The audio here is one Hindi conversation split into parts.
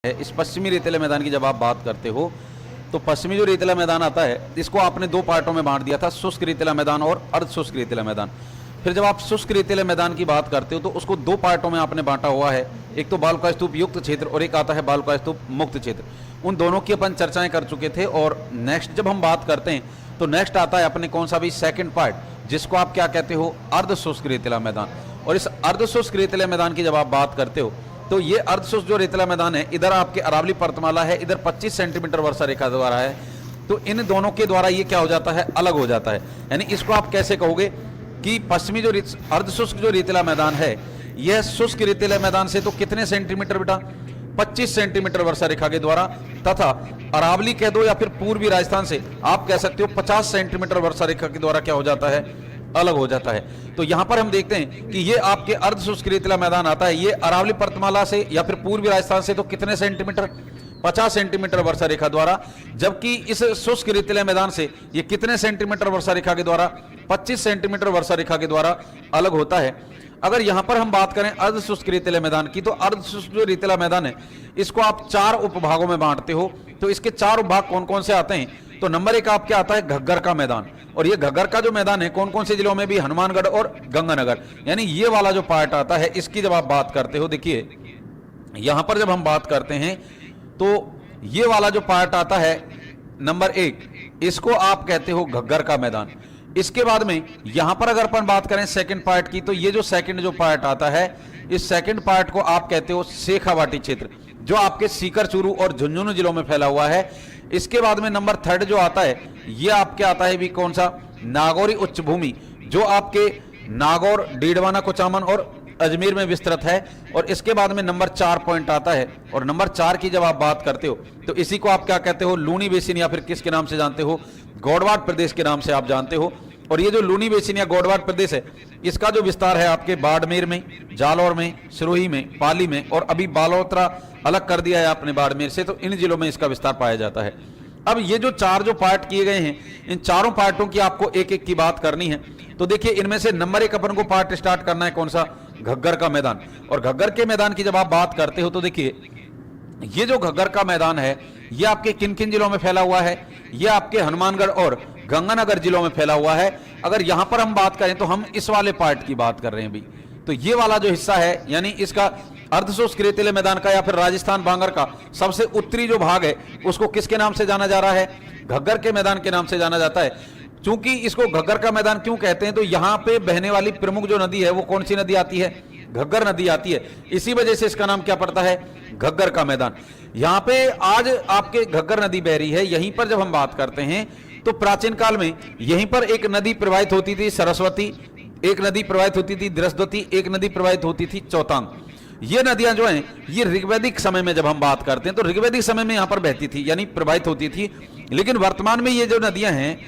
इस पश्चिमी रेतीले मैदान की जब आप बात करते हो तो पश्चिमी जो रेतीला मैदान आता है इसको आपने दो पार्टों में बांट दिया था, शुष्क रेतीला मैदान और अर्ध शुष्क रेतीला मैदान। फिर जब आप शुष्क रेतीले मैदान की बात करते हो तो उसको दो पार्टों में आपने बांटा हुआ है, एक तो बालुका स्तूप युक्त क्षेत्र और एक आता है बालुका स्तूप मुक्त क्षेत्र। उन दोनों की अपन चर्चाएं कर चुके थे। और नेक्स्ट जब हम बात करते हैं तो नेक्स्ट आता है अपने कौन सा भी सेकंड पार्ट, जिसको आप क्या कहते हो, अर्ध शुष्क रेतीला मैदान। और इस अर्ध शुष्क रेतीला मैदान की जब आप बात करते हो तो ये अर्धशुष्क जो रेतीला मैदान है, इधर आपके अरावली पर्वतमाला है, इधर 25 सेंटीमीटर वर्षा रेखा द्वारा है। तो इन दोनों के द्वारा ये क्या हो जाता है, अलग हो जाता है। यानी इसको आप कैसे कहोगे कि पश्चिमी जो अर्धशुष्क जो रेतीला मैदान है, यह शुष्क रेतीला मैदान से तो कितने सेंटीमीटर बेटा, 25 सेंटीमीटर वर्षा रेखा के द्वारा, तथा अरावली कह दो या फिर पूर्वी राजस्थान से आप कह सकते हो 50 सेंटीमीटर वर्षा रेखा के द्वारा क्या हो जाता है, अलग हो जाता है। तो यहां पर हम देखते हैं कि ये आपके अर्ध शुष्क रेतीला मैदान आता है, ये अरावली पर्वतमाला से या फिर पूर्वी राजस्थान से तो कितने सेंटीमीटर, 50 सेंटीमीटर वर्षा रेखा द्वारा, जबकि इस शुष्क रेतीला मैदान से ये कितने सेंटीमीटर वर्षा रेखा के द्वारा, 25 सेंटीमीटर वर्षा रेखा के द्वारा अलग होता है। अगर यहां पर हम बात करें अर्ध शुष्क रेतीला मैदान की, तो अर्ध शुष्क जो रेतीला मैदान है इसको आप चार उपभागों में बांटते हो। तो इसके चार उपभाग कौन कौन से आते हैं, तो नंबर एक आपके आता है घग्गर का मैदान। और ये घग्गर का जो मैदान है कौन कौन से जिलों में भी, हनुमानगढ़ और गंगानगर, यानी ये वाला जो पार्ट आता है इसकी जब आप बात करते हो, देखिए यहां पर जब हम बात करते हैं तो ये वाला जो पार्ट आता है नंबर एक, इसको आप कहते हो घग्गर का मैदान। इसके बाद में यहां पर अगर अपन बात करें सेकंड पार्ट की, तो ये जो सेकंड जो पार्ट आता है, इस सेकंड पार्ट को आप कहते हो शेखावाटी क्षेत्र, जो आपके सीकर, चूरू और झुंझुनू जिलों में फैला हुआ है। इसके बाद में नंबर थर्ड जो आता है, ये आपके आता है भी कौन सा, नागौरी उच्च भूमि, जो आपके नागौर, डीडवाना, कुचामन और अजमेर में विस्तृत है। और इसके बाद में नंबर 4 पॉइंट आता है, और नंबर 4 की जब आप बात करते हो तो इसी को आप क्या कहते हो, लूनी बेसिन, या फिर किसके नाम से जानते हो, गौड़वाड़ प्रदेश के नाम से आप जानते हो। और ये जो लूनी बेसिन या गौड़वाड़ प्रदेश है, इसका जो विस्तार है आपके बाड़मेर में, जालौर में, सिरोही में, पाली में, और अभी बालोतरा अलग कर दिया है आपने बाड़मेर से, तो इन जिलों में इसका विस्तार पाया जाता है। अब ये जो चार जो पार्ट किए गए हैं, इन चारों पार्टों की आपको एक एक की बात करनी है। तो देखिए इनमें से नंबर एक अपन को पार्ट स्टार्ट करना है कौन सा, घग्गर का मैदान। और घग्गर के मैदान की जब आप बात करते हो तो देखिए ये जो घग्गर का मैदान है, ये आपके किन किन जिलों में फैला हुआ है, ये आपके हनुमानगढ़ और गंगानगर जिलों में फैला हुआ है। अगर यहां पर हम बात करें तो हम इस वाले पार्ट की बात कर रहे हैं भी, तो ये वाला जो हिस्सा है, यानी इसका अर्धशुष्क रेतीले मैदान का या फिर राजस्थान बांगर का सबसे उत्तरी जो भाग है, उसको किसके नाम से जाना जा रहा है, घग्गर के मैदान के नाम से जाना जाता है। चूंकि इसको घग्गर का मैदान क्यों कहते हैं, तो यहां पे बहने वाली प्रमुख जो नदी है वो कौन सी नदी आती है, घग्गर नदी आती है, इसी वजह से इसका नाम क्या पड़ता है, घग्गर का मैदान। यहां पे आज आपके घग्गर नदी बह रही है। यहीं पर जब हम बात करते हैं तो प्राचीन काल में यहीं पर एक नदी प्रवाहित होती थी, सरस्वती, एक नदी प्रवाहित होती थी दृष्टवती, एक नदी प्रवाहित होती थी चौतांग। ये नदियां जो हैं ये ऋग्वैदिक समय में जब हम बात करते हैं तो ऋग्वैदिक समय में यहां पर बहती थी, यानी प्रवाहित होती थी। लेकिन वर्तमान में ये जो नदियां हैं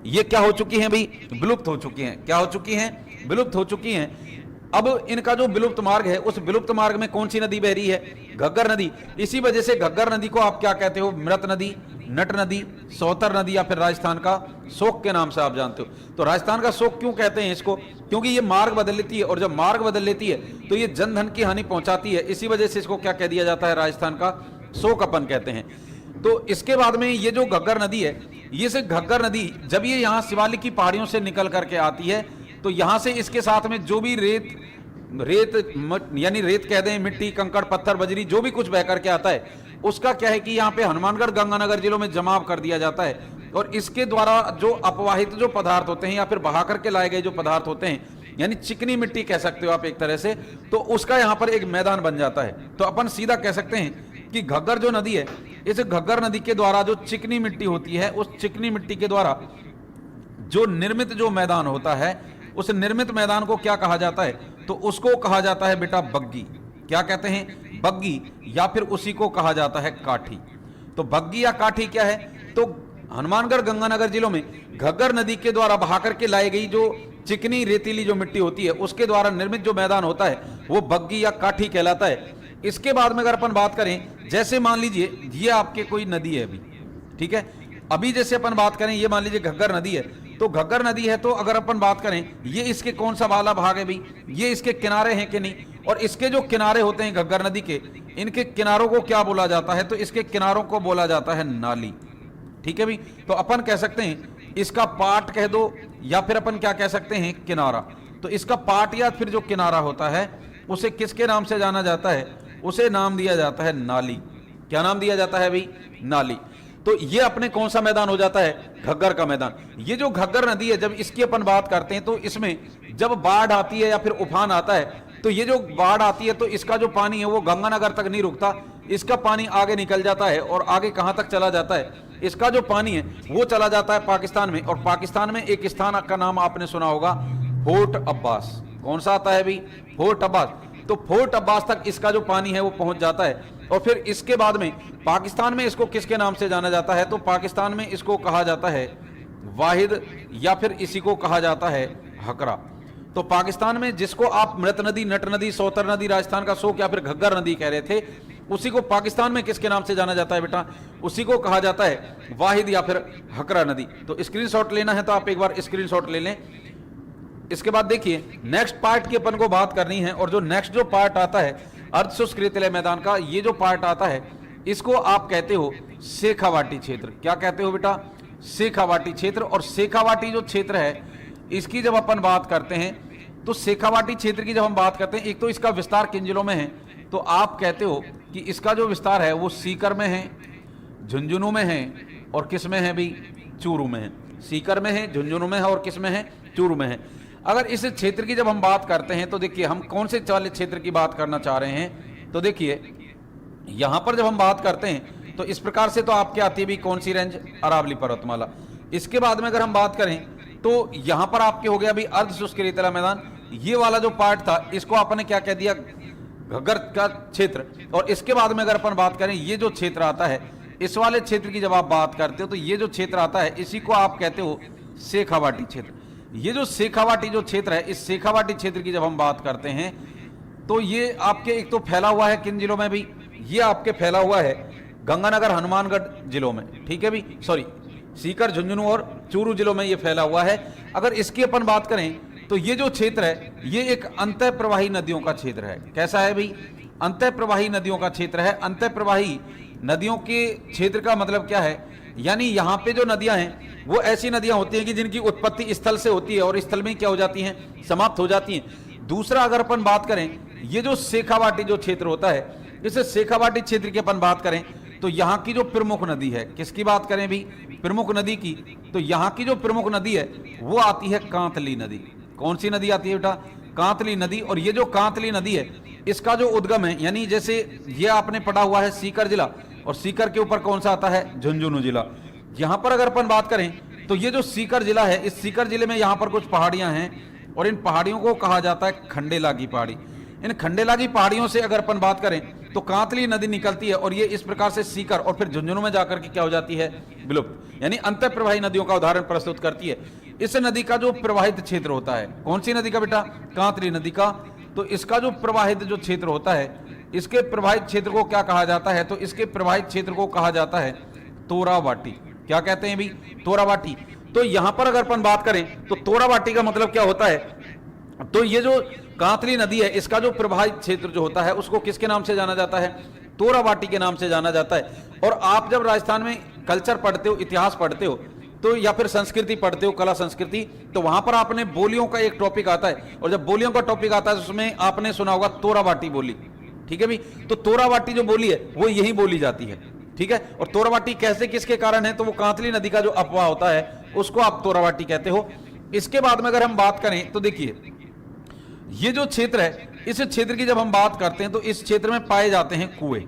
ये क्या हो चुकी हैं भाई, विलुप्त हो चुकी हैं। क्या हो चुकी हैं, विलुप्त हो चुकी हैं। अब इनका जो विलुप्त मार्ग है, उस विलुप्त मार्ग में कौन सी नदी बह रही है, घग्गर नदी। इसी वजह से घग्गर नदी को आप क्या कहते हो, मृत नदी, नट नदी, सौतर नदी, या फिर राजस्थान का शोक के नाम से आप जानते हो। तो राजस्थान का शोक क्यों कहते हैं इसको, क्योंकि ये मार्ग बदल लेती है, और जब मार्ग बदल लेती है तो ये जन धन की हानि पहुंचाती है। इसी वजह से इसको क्या कह दिया जाता है, राजस्थान का शोक अपन कहते हैं। तो इसके बाद में ये जो घग्गर नदी है, ये से घग्गर नदी जब ये यहाँ शिवालिक की पहाड़ियों से निकल करके आती है, तो यहां से इसके साथ में जो भी रेत यानी रेत कह दें, मिट्टी, कंकड़, पत्थर, बजरी, जो भी कुछ बह करके आता है, उसका क्या है कि यहाँ पे हनुमानगढ़, गंगानगर जिलों में जमाव कर दिया जाता है। और इसके द्वारा जो अपवाहित जो पदार्थ होते हैं या फिर बहा करके लाए गए जो पदार्थ होते हैं, यानी चिकनी मिट्टी कह सकते हो आप एक तरह से, तो उसका यहाँ पर एक मैदान बन जाता है। तो अपन सीधा कह सकते हैं कि घग्गर जो नदी है, इस घग्गर नदी के द्वारा जो चिकनी मिट्टी होती है, उस चिकनी मिट्टी के द्वारा जो निर्मित जो मैदान होता है, उस निर्मित मैदान को क्या कहा जाता है, तो उसको कहा जाता है बेटा बग्गी। क्या कहते हैं, बग्गी, या फिर उसी को कहा जाता है काठी। तो बग्गी या काठी क्या है, तो हनुमानगढ़, गंगानगर जिलों में घग्गर नदी के द्वारा बहा करके लाई गई जो चिकनी रेतीली जो मिट्टी होती है, उसके द्वारा निर्मित जो मैदान होता है वो बग्गी या काठी कहलाता है। इसके बाद में अगर अपन बात करें, जैसे मान लीजिए ये आपके कोई नदी है अभी, ठीक है, अभी जैसे अपन बात करें, ये मान लीजिए घग्गर नदी है, तो घग्गर नदी है, तो अगर अपन बात करें ये इसके कौन सा वाला भाग है भाई, ये इसके किनारे हैं कि नहीं, और इसके जो किनारे होते हैं घग्गर नदी के, इनके किनारों को क्या बोला जाता है, तो इसके किनारों को बोला जाता है नाली। ठीक है भाई, तो अपन कह सकते हैं इसका पाट कह दो, या फिर अपन क्या कह सकते हैं किनारा। तो इसका पाट या फिर जो किनारा होता है उसे किसके नाम से जाना जाता है, उसे नाम दिया जाता है नाली। क्या नाम दिया जाता है भाई, नाली। तो ये अपने कौन सा मैदान हो जाता है, घग्गर का मैदान। ये जो घग्गर नदी है, जब इसकी अपन बात करते हैं तो इसमें जब बाढ़ आती है या फिर उफान आता है, तो ये जो बाढ़ आती है तो इसका जो पानी है वो गंगानगर तक नहीं रुकता, इसका पानी आगे निकल जाता है। और आगे कहां तक चला जाता है, इसका जो पानी है वो चला जाता है पाकिस्तान में। और पाकिस्तान में एक स्थान का नाम आपने सुना होगा, फोर्ट अब्बास। कौन सा आता है भाई, फोर्ट अब्बास। तो फोर्ट अब्बास तक इसका जो पानी है वो पहुंच जाता है। और फिर इसके बाद में पाकिस्तान में इसको किसके नाम से जाना जाता है, तो पाकिस्तान में इसको कहा जाता है वाहिद, या फिर इसी को कहा जाता है हकरा। तो पाकिस्तान में जिसको आप मृत नदी, नट नदी, सौतर नदी, राजस्थान का शोक या फिर घग्गर नदी कह रहे थे, उसी को पाकिस्तान में किसके नाम से जाना जाता है बेटा, उसी को कहा जाता है वाहिद या फिर हकरा नदी। तो स्क्रीनशॉट लेना है तो आप एक बार स्क्रीनशॉट ले लें। इसके बाद देखिए नेक्स्ट पार्ट की अपन को बात करनी है, और जो नेक्स्ट जो पार्ट आता है अर्धशुष्क रेतीले मैदान का, ये जो पार्ट आता है इसको आप कहते हो शेखावाटी क्षेत्र। क्या कहते हो बेटा, शेखावाटी क्षेत्र। और शेखावाटी जो क्षेत्र है इसकी जब अपन बात करते हैं, तो शेखावाटी क्षेत्र की जब हम बात करते हैं, एक तो इसका विस्तार किन जिलों में है, तो आप कहते हो कि इसका जो विस्तार है वो सीकर में है, झुंझुनू में है, और किस में है भाई, चूरू में है। सीकर में है, झुंझुनू में है, और किस में है, चूरू में है। अगर इस क्षेत्र की जब हम बात करते हैं तो देखिए हम कौन से वाले क्षेत्र की बात करना चाह रहे हैं, तो देखिए यहां पर जब हम बात करते हैं तो इस प्रकार से तो आपके आती है भी कौन सी रेंज, अरावली पर्वतमाला। इसके बाद में अगर हम बात करें तो यहां पर आपके हो गया अभी अर्धशुष्क रेतीला मैदान। ये वाला जो पार्ट था इसको आपने क्या कह दिया, घग्गर का क्षेत्र। और इसके बाद में अगर अपन बात करें ये जो क्षेत्र आता है, इस वाले क्षेत्र की जब आप बात करते हो तो ये जो क्षेत्र आता है इसी को आप कहते हो शेखावाटी क्षेत्र। ये जो शेखावाटी जो क्षेत्र है, इस शेखावाटी क्षेत्र की जब हम बात करते हैं तो ये आपके एक तो फैला हुआ है किन जिलों में भी, ये आपके फैला हुआ है गंगानगर, हनुमानगढ़ जिलों में। ठीक है भी, सॉरी सीकर, झुंझुनू और चूरू जिलों में ये फैला हुआ है। अगर इसकी अपन बात करें तो ये जो क्षेत्र है ये एक अंतः प्रवाही नदियों का क्षेत्र है। कैसा है भाई, अंतः प्रवाही नदियों का क्षेत्र है। अंतः प्रवाही नदियों के क्षेत्र का मतलब क्या है, यानी यहाँ पे जो नदियां हैं वो ऐसी नदियां होती हैं कि जिनकी उत्पत्ति स्थल से होती है और स्थल में क्या हो जाती हैं, समाप्त हो जाती हैं। दूसरा अगर अपन बात करें ये जो शेखावाटी जो क्षेत्र होता है, इस शेखावाटी क्षेत्र की अपन बात करें तो यहाँ की जो प्रमुख नदी है, किसकी बात करें भी, प्रमुख नदी की, तो यहाँ की जो प्रमुख नदी है वो आती है कांतली नदी। कौन सी नदी आती है बेटा, कांतली नदी। और ये जो कांतली नदी है इसका जो उद्गम है, यानी जैसे ये आपने पढ़ा हुआ है सीकर जिला, और सीकर के ऊपर कौन सा आता है, झुंझुनू जिला। यहां पर अगर अपन बात करें तो ये जो सीकर जिला है, इस सीकर जिले में यहां पर कुछ पहाड़ियां हैं और इन पहाड़ियों को कहा जाता है खंडेला की पहाड़ी। इन खंडेला की पहाड़ियों से अगर अपन बात करें तो कांतली नदी निकलती है और ये इस प्रकार से सीकर और फिर झुंझुनू में जाकर के क्या हो जाती है, विलुप्त, यानी अंतः प्रवाही नदियों का उदाहरण प्रस्तुत करती है। इस नदी का जो प्रवाहित क्षेत्र होता है, कौन सी नदी का बेटा, कांतली नदी का, तो इसका जो प्रवाहित जो क्षेत्र होता है, इसके प्रवाहित क्षेत्र को क्या कहा जाता है, तो इसके प्रवाहित क्षेत्र को कहा जाता है तोरावाटी। क्या कहते हैं भी, तोरावाटी। तो यहां पर अगर अपन बात करें तो तोरावाटी का मतलब क्या होता है, तो ये जो कांतली नदी है इसका जो प्रवाहित क्षेत्र जो होता है उसको किसके नाम से जाना जाता है, तोरावाटी के नाम से जाना जाता है। और आप जब राजस्थान में कल्चर पढ़ते हो, इतिहास पढ़ते हो, तो या फिर संस्कृति पढ़ते हो, कला संस्कृति, तो वहां पर आपने बोलियों का एक टॉपिक आता है, और जब बोलियों का टॉपिक आता है उसमें आपने सुना होगा तोरावाटी बोली। ठीक है भी, तो तोरावाटी जो बोली है वो यही बोली जाती है। ठीक है, और तोरावाटी कैसे किसके कारण है, तो वो कांतली नदी का जो अपवाह होता है उसको आप तोरावाटी कहते हो। इसके बाद में अगर हम बात करें तो देखिए ये जो क्षेत्र है, इस क्षेत्र की जब हम बात करते हैं तो इस क्षेत्र में पाए जाते हैं कुएं।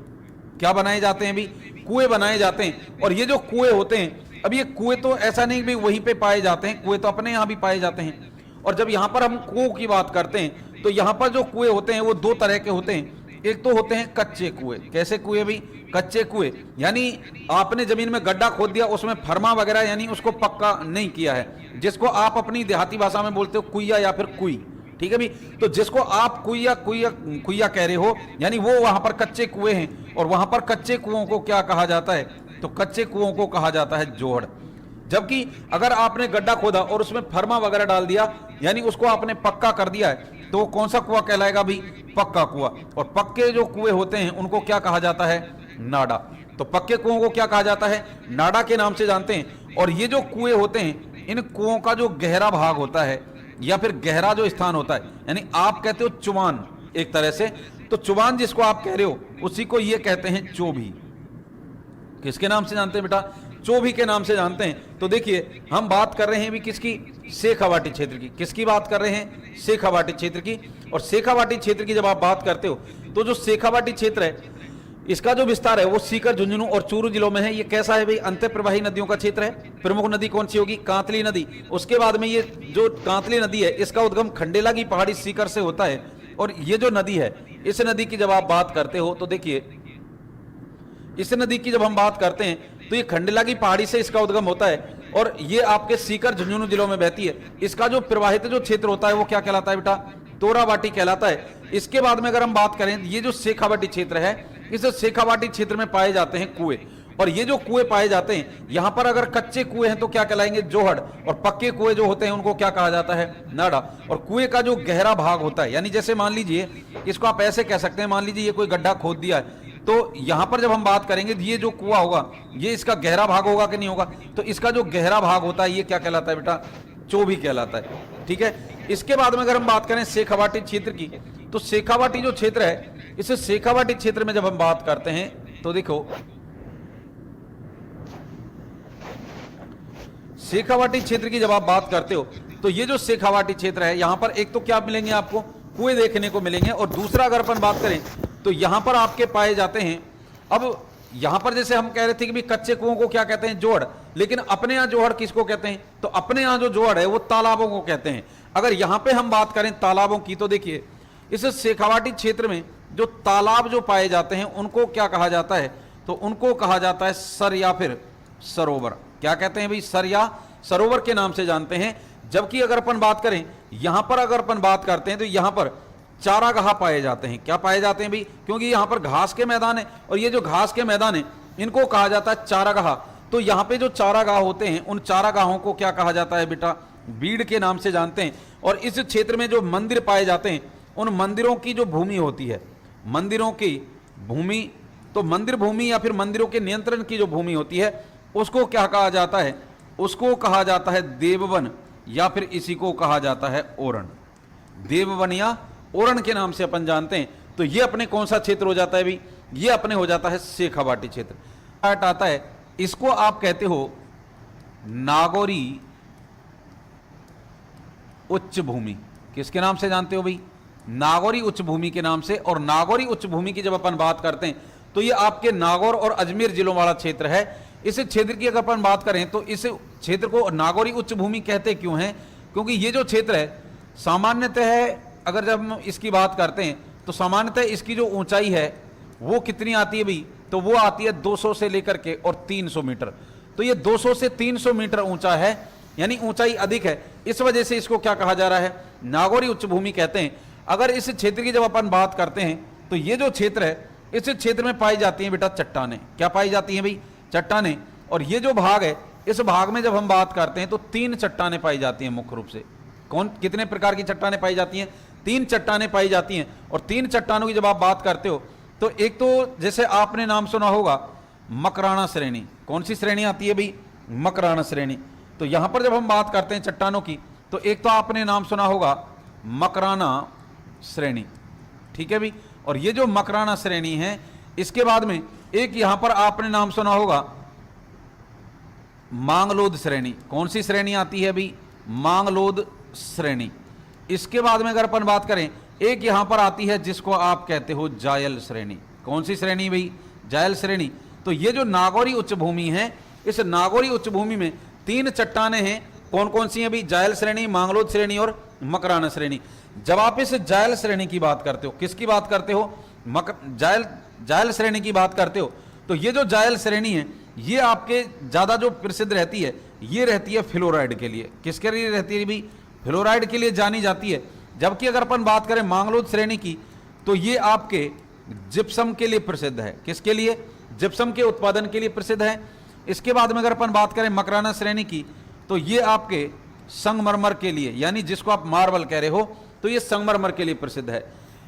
क्या बनाए जाते हैं भी, कुएं बनाए जाते हैं। और ये जो कुएं होते हैं, अब ये कुएं तो ऐसा नहीं भी वहीं पे पाए जाते हैं, कुएं तो अपने यहाँ भी पाए जाते हैं। और जब यहाँ पर हम कुओं की बात करते हैं तो यहाँ पर जो कुएं होते हैं वो दो तरह के होते हैं। एक तो होते हैं कच्चे कुएं। कैसे कुएं भी, कच्चे कुएं, यानी आपने जमीन में गड्ढा खोद दिया, उसमें फरमा वगैरह यानी उसको पक्का नहीं किया है, जिसको आप अपनी देहाती भाषा में बोलते हो कुइया या फिर कुई। ठीक है भी, तो जिसको आप कुइया कुइया कुइया कह रहे हो, यानी वो वहां पर कच्चे कुएं हैं। और वहां पर कच्चे कुओं को क्या कहा जाता है, तो कच्चे कुओं को कहा जाता है जोहड़। जबकि अगर आपने गड्ढा खोदा और उसमें फरमा वगैरह डाल दिया, यानी उसको आपने पक्का कर दिया है, तो कौन सा कुआं कहलाएगा भाई? पक्का कुआं। और पक्के जो कुएं होते हैं उनको क्या कहा जाता है? नाडा। तो पक्के कुओं को क्या कहा जाता है? नाडा के नाम से जानते हैं। और ये जो कुएं होते हैं, इन कुओं का जो गहरा भाग होता है या फिर गहरा जो स्थान होता है, यानी आप कहते हो चुबान एक तरह से, तो चुबान जिसको आप कह रहे हो उसी को ये कहते हैं चोभी। किसके नाम से जानते हैं बेटा? चोभी के नाम से जानते हैं। तो देखिए हम बात कर रहे हैं भी किसकी? शेखावाटी क्षेत्र की। किसकी बात कर रहे हैं? शेखावाटी क्षेत्र की। और शेखावाटी क्षेत्र की जब आप बात करते हो तो जो शेखावाटी क्षेत्र है इसका जो विस्तार है वो सीकर, झुंझुनू और चूरू जिलों में है। ये कैसा है भाई? अंतर प्रवाही नदियों का क्षेत्र है। प्रमुख नदी कौन सी होगी? कांतली नदी। उसके बाद में ये जो कांतली नदी है इसका उद्गम खंडेला की पहाड़ी सीकर से होता है। और ये जो नदी है, इस नदी की जब आप बात करते हो तो देखिए इस नदी की जब हम बात करते हैं तो ये खंडेला की पहाड़ी से इसका उद्गम होता है और ये आपके सीकर, झुंझुनू जिलों में बहती है। इसका जो प्रवाहित जो क्षेत्र होता है वो क्या कहलाता है बेटा? तोराबाटी कहलाता है। इसके बाद में अगर हम बात करें, ये जो शेखावाटी क्षेत्र है, इस शेखावाटी क्षेत्र में पाए जाते हैं कुएं। और ये जो कुएं पाए जाते हैं, यहां पर अगर कच्चे कुएं हैं तो क्या कहलाएंगे? जोहड़। और पक्के कुएं जो होते हैं उनको क्या कहा जाता है? नाड़ा। और कुएं का जो गहरा भाग होता है, यानी जैसे मान लीजिए इसको आप ऐसे कह सकते हैं, मान लीजिए ये कोई गड्ढा खोद दिया है, तो यहां पर जब हम बात करेंगे ये जो कुआं होगा ये इसका गहरा भाग होगा कि नहीं होगा? तो इसका जो गहरा भाग होता है ये क्या कहलाता है बेटा? चोभी कहलाता है। ठीक है। इसके बाद में अगर हम बात करें शेखावाटी क्षेत्र की, तो शेखावाटी जो क्षेत्र है, इस शेखावाटी क्षेत्र में जब हम बात करते हैं तो देखो शेखावाटी क्षेत्र की जब आप बात करते हो तो ये जो शेखावाटी क्षेत्र है, यहां पर एक तो क्या मिलेंगे आपको? कुएं देखने को मिलेंगे। और दूसरा अगर अपन बात करें तो यहां पर आपके पाए जाते हैं, अब यहां पर जैसे हम कह रहे थे कि भी कच्चे कुओं को क्या कहते हैं? जोहड़। लेकिन अपने यहां जोहड़ किसको कहते हैं? तो अपने यहां जो जोहड़ है वो तालाबों को कहते हैं। अगर यहां पे हम बात करें तालाबों की तो देखिए इस शेखावाटी क्षेत्र में जो तालाब जो पाए जाते हैं उनको क्या कहा जाता है? तो उनको कहा जाता है सर या फिर सरोवर। क्या कहते हैं भाई? सर या सरोवर के नाम से जानते हैं। जबकि अगर अपन बात करें यहां पर, अगर अपन बात करते हैं तो यहां पर चारागाह पाए जाते हैं। क्या पाए जाते हैं भाई? क्योंकि यहां पर घास के मैदान है और ये जो घास के मैदान है इनको कहा जाता है चारागाह। तो यहां पे जो चारागाह होते हैं उन चारागाहों को क्या कहा जाता है बेटा? बीड़ के नाम से जानते हैं। और इस क्षेत्र में जो मंदिर पाए जाते हैं उन मंदिरों की जो भूमि होती है, मंदिरों की भूमि, तो मंदिर भूमि या फिर मंदिरों के नियंत्रण की जो भूमि होती है उसको क्या कहा जाता है? उसको कहा जाता है देववन या फिर इसी को कहा जाता है ओरण। देववन या ओरण के नाम से अपन जानते हैं। तो ये अपने कौन सा क्षेत्र हो जाता है भाई? ये अपने हो जाता है शेखावाटी क्षेत्र। पार्ट आता है, इसको आप कहते हो नागौरी उच्च भूमि। किसके नाम से जानते हो भाई? नागौरी उच्च भूमि के नाम से। और नागौरी उच्च भूमि की जब अपन बात करते हैं तो ये आपके नागौर और अजमेर जिलों वाला क्षेत्र है। इस क्षेत्र की अगर अपन बात करें तो इस क्षेत्र को नागौरी उच्च भूमि कहते क्यों हैं? क्योंकि ये जो क्षेत्र है सामान्यतः, अगर जब हम इसकी बात करते हैं तो सामान्यतः इसकी जो ऊंचाई है वो कितनी आती है भाई? तो वो आती है 200 से लेकर के और 300 मीटर। तो ये 200 से 300 मीटर ऊंचा है, यानी ऊंचाई अधिक है। इस वजह से इसको क्या कहा जा रहा है? नागौरी उच्च भूमि कहते हैं। अगर इस क्षेत्र की जब अपन बात करते हैं तो ये जो क्षेत्र है इस क्षेत्र में पाई जाती हैं बेटा चट्टानें। क्या पाई जाती हैं भाई? चट्टानें। और ये जो भाग है इस भाग में जब हम बात करते हैं तो 3 चट्टानें पाई जाती हैं मुख्य रूप से। कौन कितने प्रकार की चट्टानें पाई जाती हैं? 3 चट्टानें पाई जाती हैं। और 3 चट्टानों की जब आप बात करते हो तो एक तो जैसे आपने नाम सुना होगा मकराना श्रेणी। कौन सी श्रेणी आती है भाई? मकराना श्रेणी। तो यहां पर जब हम बात करते हैं चट्टानों की तो एक तो आपने नाम सुना होगा मकराना श्रेणी। ठीक है भाई। और ये जो मकराना श्रेणी है इसके बाद में एक यहां पर आपने नाम सुना होगा मांगलोद श्रेणी। कौन सी श्रेणी आती है भाई? मांगलोद श्रेणी। इसके बाद में अगर अपन बात करें एक यहां पर आती है जिसको आप कहते हो जायल श्रेणी। कौन सी श्रेणी भाई? जायल श्रेणी। तो ये जो नागौरी उच्च भूमि है इस नागौरी उच्च भूमि में 3 चट्टानें हैं। कौन कौन सी हैं भाई? जायल श्रेणी, मांगलोद श्रेणी और मकराना श्रेणी। जब आप इस जायल श्रेणी की बात करते हो, किसकी बात करते हो? जायल श्रेणी की बात करते हो तो ये जो जायल श्रेणी है ये आपके ज्यादा जो प्रसिद्ध रहती है ये रहती है फ्लोराइड के लिए। किसके लिए रहती है भाई? फ्लोराइड के लिए जानी जाती है। जबकि अगर अपन बात करें मांगलोद श्रेणी की तो ये आपके जिप्सम के लिए प्रसिद्ध है। किसके लिए? जिप्सम के उत्पादन के लिए प्रसिद्ध है। इसके बाद में अगर अपन बात करें मकराना श्रेणी की, तो ये आपके संगमरमर के लिए, यानी जिसको आप मार्बल कह रहे हो, तो ये संगमरमर के लिए प्रसिद्ध है।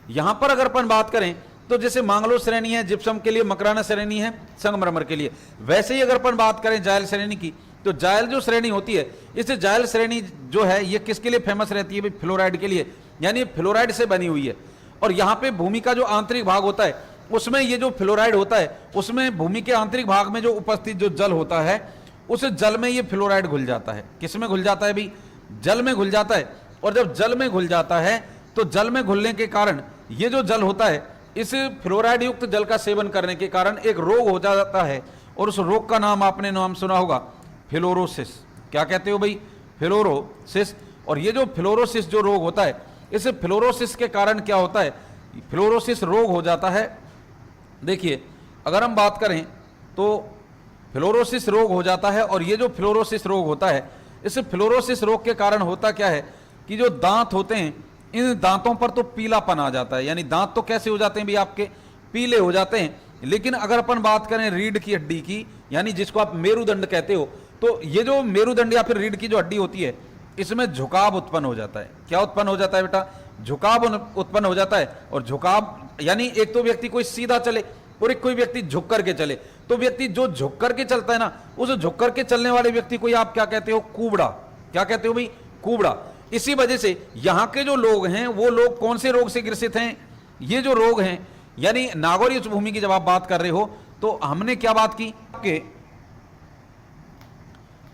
यहां पर अगर अपन बात करें तो जैसे मांगलो श्रेणी है जिप्सम के लिए, मकराना श्रेणी है संगमरमर के लिए, वैसे ही अगर अपन बात करें जायल श्रेणी की, तो जायल जो श्रेणी होती है, इस जायल श्रेणी जो है ये किसके लिए फेमस रहती है भाई? फ्लोराइड के लिए, यानी फ्लोराइड से बनी हुई है। और यहाँ पे भूमि का जो आंतरिक भाग होता है उसमें ये जो फ्लोराइड होता है, उसमें भूमि के आंतरिक भाग में जो उपस्थित जो जल होता है उस जल में ये फ्लोराइड घुल जाता है। किस में घुल जाता है भाई? जल में घुल जाता है। और जब जल में घुल जाता है तो जल में घुलने के कारण ये जो जल होता है, इस फ्लोराइड युक्त जल का सेवन करने के कारण एक रोग हो जाता है, और उस रोग का नाम आपने नाम सुना होगा, फ्लोरोसिस। क्या कहते हो भाई? फ्लोरोसिस। और ये जो फ्लोरोसिस जो रोग होता है, इस फ्लोरोसिस के कारण क्या होता है? फ्लोरोसिस रोग हो जाता है। देखिए अगर हम बात करें तो फ्लोरोसिस रोग हो जाता है, और ये जो फ्लोरोसिस रोग होता है, इस फ्लोरोसिस रोग के कारण होता क्या है कि जो दांत होते हैं, इन दांतों पर तो पीलापन आ जाता है, यानी दांत तो कैसे हो जाते हैं भी आपके? पीले हो जाते हैं। लेकिन अगर अपन बात करें रीढ़ की हड्डी की, यानी जिसको आप मेरुदंड कहते हो, तो ये जो मेरुदंड या फिर रीढ़ की जो हड्डी होती है, इसमें झुकाव उत्पन्न हो जाता है। क्या उत्पन्न हो जाता है बेटा? झुकाव उत्पन्न हो जाता है। और झुकाव यानी एक तो व्यक्ति कोई सीधा चले और एक कोई व्यक्ति झुक करके चले, तो व्यक्ति जो झुक करके चलता है ना, उस झुक करके चलने वाले व्यक्ति को आप क्या कहते हो? कुबड़ा। क्या कहते हो भाई? कुबड़ा। इसी वजह से यहाँ के जो लोग हैं वो लोग कौन से रोग से ग्रसित हैं? ये जो रोग हैं, यानी नागौरी उच्च भूमि की जब आप बात कर रहे हो तो हमने क्या बात की कि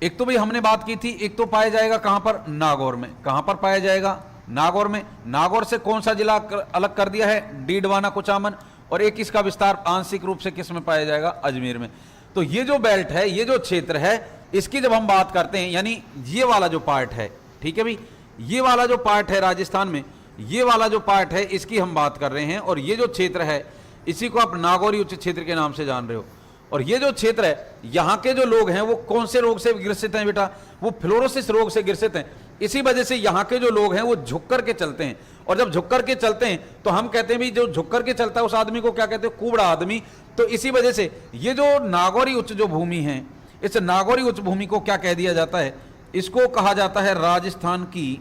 एक तो भाई हमने बात की थी, एक तो पाया जाएगा कहां पर? नागौर में। कहां पर पाया जाएगा? नागौर में। नागौर से कौन सा जिला अलग कर दिया है? डीडवाना, कुचामन। और एक इसका विस्तार आंशिक रूप से किस में पाया जाएगा? अजमेर में। तो ये जो बेल्ट है, ये जो क्षेत्र है, इसकी जब हम बात करते हैं, यानी ये वाला जो पार्ट है, ठीक है भाई, ये वाला जो पार्ट है राजस्थान में, ये वाला जो पार्ट है, इसकी हम बात कर रहे हैं। और ये जो क्षेत्र है, इसी को आप नागौरी उच्च क्षेत्र के नाम से जान रहे हो। और ये जो क्षेत्र है, यहाँ के जो लोग हैं वो कौन से रोग से ग्रसित हैं बेटा? वो फ्लोरोसिस रोग से ग्रसित हैं। इसी वजह से यहाँ के जो लोग हैं वो झुक करके चलते हैं। और जब झुक करके चलते हैं तो हम कहते हैं भी जो झुक करके चलता है उस आदमी को क्या कहते हैं? कुबड़ा आदमी। तो इसी वजह से ये जो नागौरी उच्च जो भूमि है, इस नागौरी उच्च भूमि को क्या कह दिया जाता है? इसको कहा जाता है राजस्थान की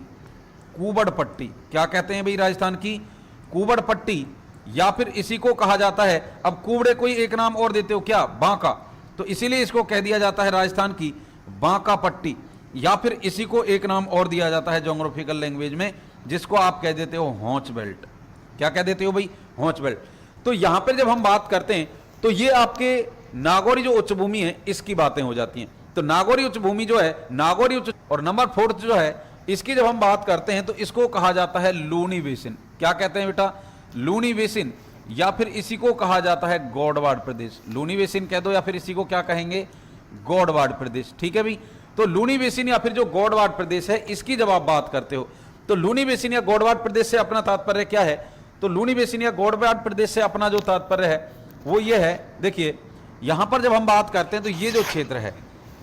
कुबड़ पट्टी। क्या कहते हैं भाई? राजस्थान की कुबड़ पट्टी, या फिर इसी को कहा जाता है, अब कुबड़े कोई एक नाम और देते हो क्या? बांका। तो इसीलिए इसको कह दिया जाता है राजस्थान की बांका पट्टी, या फिर इसी को एक नाम और दिया जाता है ज्योग्राफिकल लैंग्वेज में, जिसको आप कह देते हो हॉच बेल्ट। क्या कह देते हो भाई? Hooch belt. तो यहां पर जब हम बात करते हैं तो ये आपके नागौरी जो उच्च भूमि है इसकी बातें हो जाती हैं। तो नागौरी उच्च भूमि जो है, नागौरी उच्च, और नंबर 4 जो है, इसकी जब हम बात करते हैं तो इसको कहा जाता है लूनी बेसिन। क्या कहते हैं बेटा? लूनी बेसिन, या फिर इसी को कहा जाता है गौड़वाड़ प्रदेश। लूनी बेसिन कह दो, या फिर इसी को क्या कहेंगे? गौड़वाड़ प्रदेश। ठीक है भाई। तो लूनी बेसिन या फिर जो गौड़वाड़ प्रदेश है, इसकी जब आप बात करते हो तो लूनी बेसिन या गौड़वाड़ प्रदेश से अपना तात्पर्य क्या है? तो लूनी बेसिन या गौड़वाड़ प्रदेश से अपना जो तात्पर्य है वो ये है, देखिए यहां पर जब हम बात करते हैं तो ये जो क्षेत्र है,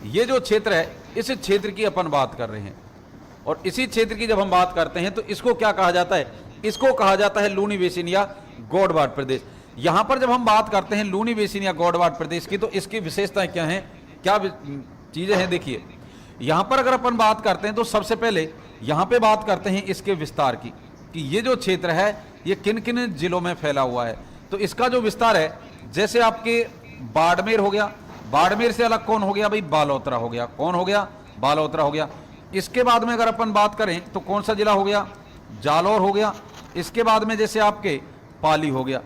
ये जो क्षेत्र है, इस क्षेत्र की अपन बात कर रहे हैं। और इसी क्षेत्र की जब हम बात करते हैं तो इसको क्या कहा जाता है? इसको कहा जाता है लूनी बेसिन या गौड़वाड़ प्रदेश। यहां पर जब हम बात करते हैं लूनी बेसिन या गौड़वाड़ प्रदेश की, तो इसकी विशेषताएं क्या हैं, क्या चीजें हैं? देखिए यहां पर अगर अपन बात करते हैं तो सबसे पहले यहां पे बात करते हैं इसके विस्तार की, कि ये जो क्षेत्र है ये किन किन जिलों में फैला हुआ है। तो इसका जो विस्तार है, जैसे आपके बाड़मेर हो गया, बाड़मेर से अलग कौन हो गया भाई? बालोतरा हो गया। कौन हो गया? बालोतरा हो गया। इसके बाद में अगर अपन बात करें तो कौन सा जिला हो गया? जालौर हो गया। इसके बाद में जैसे आपके पाली हो गया।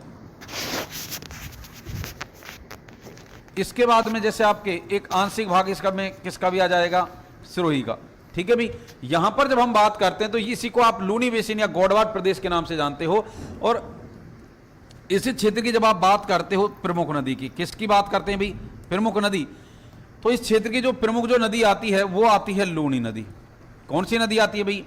इसके बाद में जैसे आपके एक आंशिक भाग इसका में किसका भी आ जाएगा? सिरोही का। ठीक है भाई। यहां पर जब हम बात करते हैं तो इसी को आप लूनी बेसिन या गौड़वाड़ प्रदेश के नाम से जानते हो। और इसी क्षेत्र की जब आप बात करते हो प्रमुख नदी की, किसकी बात करते हैं भाई? प्रमुख नदी। तो इस क्षेत्र की जो प्रमुख जो नदी आती है वो आती है लूनी नदी। कौन सी नदी आती है भाई?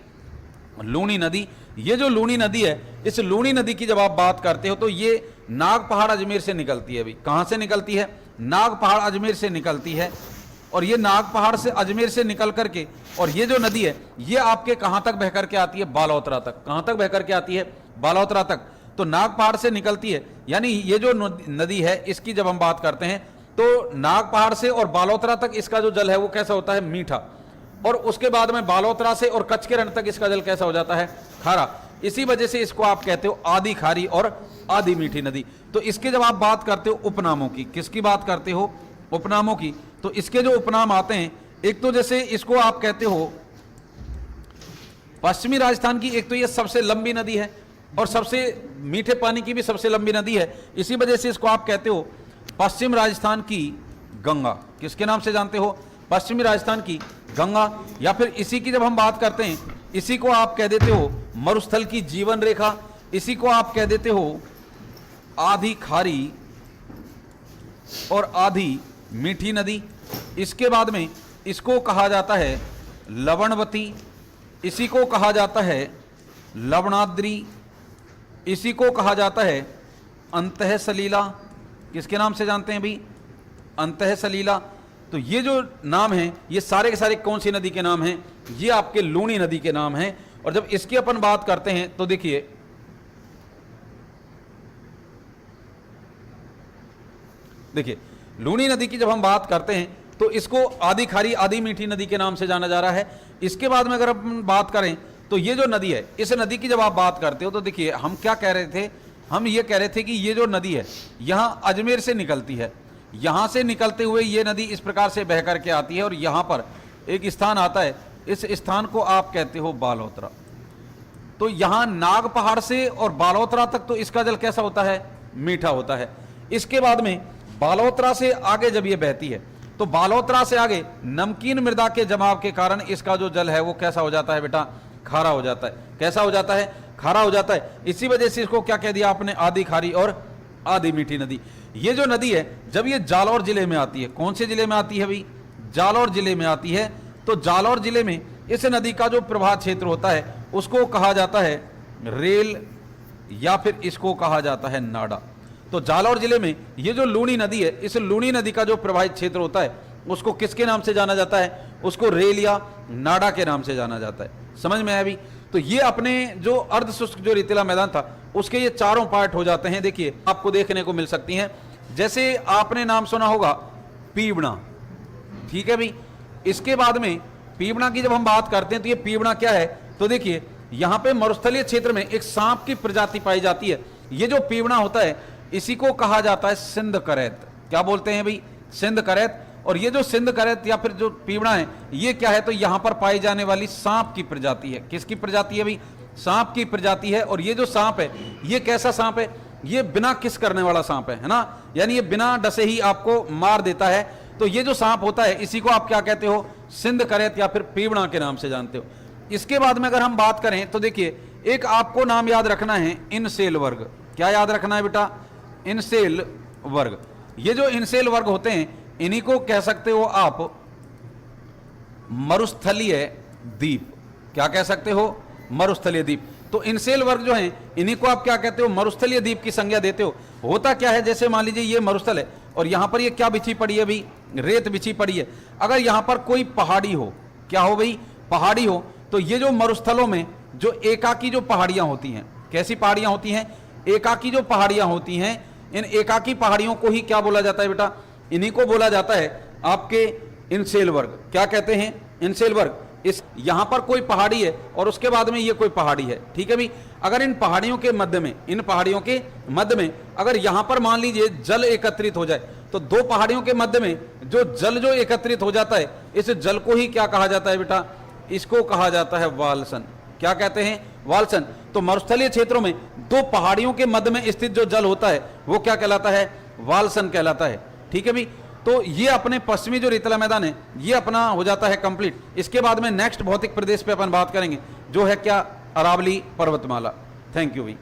लूनी नदी। ये जो लूनी नदी है, इस लूनी नदी की जब आप बात करते हो तो ये नाग पहाड़ अजमेर से निकलती है भाई। कहां से निकलती है? नाग पहाड़ अजमेर से निकलती है। और ये नाग पहाड़ से अजमेर से निकल करके, और ये जो नदी है ये आपके कहां तक बह करके आती है? बालोतरा तक। कहां तक बह करके आती है? बालोतरा तक। तो नाग पहाड़ से निकलती है, यानी ये जो नदी है इसकी जब हम बात करते हैं तो नाग पहाड़ से और बालोतरा तक इसका जो जल है वो कैसा होता है, मीठा, और उसके बाद में बालोतरा से और कच्छ के रण तक इसका जल कैसा हो जाता है, खारा। इसी वजह से इसको आप कहते हो आधी खारी और आधी मीठी नदी। तो इसके जब आप बात करते हो उपनामों की, किसकी बात करते हो, उपनामों की, तो इसके जो उपनाम आते हैं, एक तो जैसे इसको आप कहते हो पश्चिमी राजस्थान की, एक तो ये सबसे लंबी नदी है और सबसे मीठे पानी की भी सबसे लंबी नदी है, इसी वजह से इसको आप कहते हो पश्चिम राजस्थान की गंगा। किसके नाम से जानते हो, पश्चिमी राजस्थान की गंगा। या फिर इसी की जब हम बात करते हैं, इसी को आप कह देते हो मरुस्थल की जीवन रेखा, इसी को आप कह देते हो आधी खारी और आधी मीठी नदी। इसके बाद में इसको कहा जाता है लवणवती, इसी को कहा जाता है लवणाद्री, इसी को कहा जाता है अंतः सलीला। किसके नाम से जानते हैं भाई, अंतः सलीला। तो ये जो नाम हैं ये सारे के सारे कौन सी नदी के नाम हैं, ये आपके लूणी नदी के नाम हैं। और जब इसकी अपन बात करते हैं तो देखिए लूणी नदी की जब हम बात करते हैं तो इसको आधी खारी आधी मीठी नदी के नाम से जाना जा रहा है। इसके बाद में अगर अपन बात करें तो ये जो नदी है, इस नदी की जब आप बात करते हो तो देखिए हम क्या कह रहे थे, हम ये कह रहे थे कि ये जो नदी है यहाँ अजमेर से निकलती है, यहाँ से निकलते हुए ये नदी इस प्रकार से बह करके आती है और यहाँ पर एक स्थान आता है, इस स्थान को आप कहते हो बालोतरा। तो यहाँ नाग पहाड़ से और बालोतरा तक तो इसका जल कैसा होता है, मीठा होता है। इसके बाद में बालोतरा से आगे जब ये बहती है तो बालोतरा से आगे नमकीन मृदा के जमाव के कारण इसका जो जल है वो कैसा हो जाता है बेटा, खारा हो जाता है। कैसा हो जाता है, खारा हो जाता है। इसी वजह से इसको क्या कह दिया आपने, आधी खारी और आधी मीठी नदी। ये जो नदी है जब ये जालौर जिले में आती है, कौन से जिले में आती है भाई, जालौर जिले में आती है। तो जालौर जिले में इस नदी का जो प्रवाह क्षेत्र होता है उसको कहा जाता है रेल, या फिर इसको कहा जाता है नाडा। तो जालौर जिले में ये जो लूणी नदी है, इस लूणी नदी का जो प्रवाहित क्षेत्र होता है उसको किसके नाम से जाना जाता है, उसको रेल या नाडा के नाम से जाना जाता है। समझ में आया भी। तो ये अपने जो अर्ध शुष्क जो रेतीला मैदान था उसके ये चारों पार्ट हो जाते हैं। देखिए आपको देखने को मिल सकती हैं, जैसे आपने नाम सुना होगा पीवना, ठीक है भाई। इसके बाद में पीवना की जब हम बात करते हैं तो ये पीवना क्या है, तो देखिए यहाँ पे मरुस्थलीय क्षेत्र में एक सांप की प्रजाति पाई जाती है। ये जो पीवना होता है इसी को कहा जाता है सिंध करैत। क्या बोलते हैं भाई, सिंध करैत। और ये जो सिंध करैत या फिर जो पीवना है ये क्या है, तो यहाँ पर पाई जाने वाली सांप की प्रजाति है। किसकी प्रजाति है भाई, सांप की प्रजाति है। और ये जो सांप है ये कैसा सांप है, ये बिना किस करने वाला सांप है ना, यानी ये बिना डसे ही आपको मार देता है। तो ये जो सांप होता है इसी को आप क्या कहते हो, सिंध करैत या फिर पीवना के नाम से जानते हो। इसके बाद में अगर हम बात करें तो देखिए एक आपको नाम याद रखना है, इनसेल वर्ग। क्या याद रखना है बेटा, इनसेल वर्ग। ये जो इनसेल वर्ग होते हैं इन्हीं को कह सकते हो आप मरुस्थलीय द्वीप। क्या कह सकते हो, मरुस्थलीय द्वीप। तो इनसेल वर्ग जो है इन्हीं को आप क्या कहते हो, मरुस्थलीय द्वीप की संज्ञा देते हो। होता क्या है, जैसे मान लीजिए ये मरुस्थल है और यहां पर ये क्या बिछी पड़ी है भाई, रेत बिछी पड़ी है। अगर यहां पर कोई पहाड़ी हो, क्या हो भाई, पहाड़ी हो, तो ये जो मरुस्थलों में जो एकाकी जो पहाड़ियां होती हैं, कैसी पहाड़ियां होती हैं, एकाकी जो पहाड़ियां होती हैं, इन एकाकी पहाड़ियों को ही क्या बोला जाता है बेटा, इन्हीं को बोला जाता है आपके इनसेल वर्ग। क्या कहते हैं, इनसेल वर्ग। इस यहां पर कोई पहाड़ी है और उसके बाद में ये कोई पहाड़ी है, ठीक है भाई। अगर इन पहाड़ियों के मध्य में, इन पहाड़ियों के मध्य में अगर यहां पर मान लीजिए जल एकत्रित हो जाए, तो दो पहाड़ियों के मध्य में जो जल जो एकत्रित हो जाता है, इस जल को ही क्या कहा जाता है बेटा, इसको कहा जाता है वालसन। क्या कहते हैं, वालसन। तो मरुस्थलीय क्षेत्रों में दो पहाड़ियों के मध्य में स्थित जो जल होता है वो क्या कहलाता है, वालसन कहलाता है, ठीक है भाई। तो ये अपने पश्चिमी जो रेतीला मैदान है ये अपना हो जाता है कंप्लीट। इसके बाद में नेक्स्ट भौतिक प्रदेश पे अपन बात करेंगे जो है क्या, अरावली पर्वतमाला। थैंक यू भाई।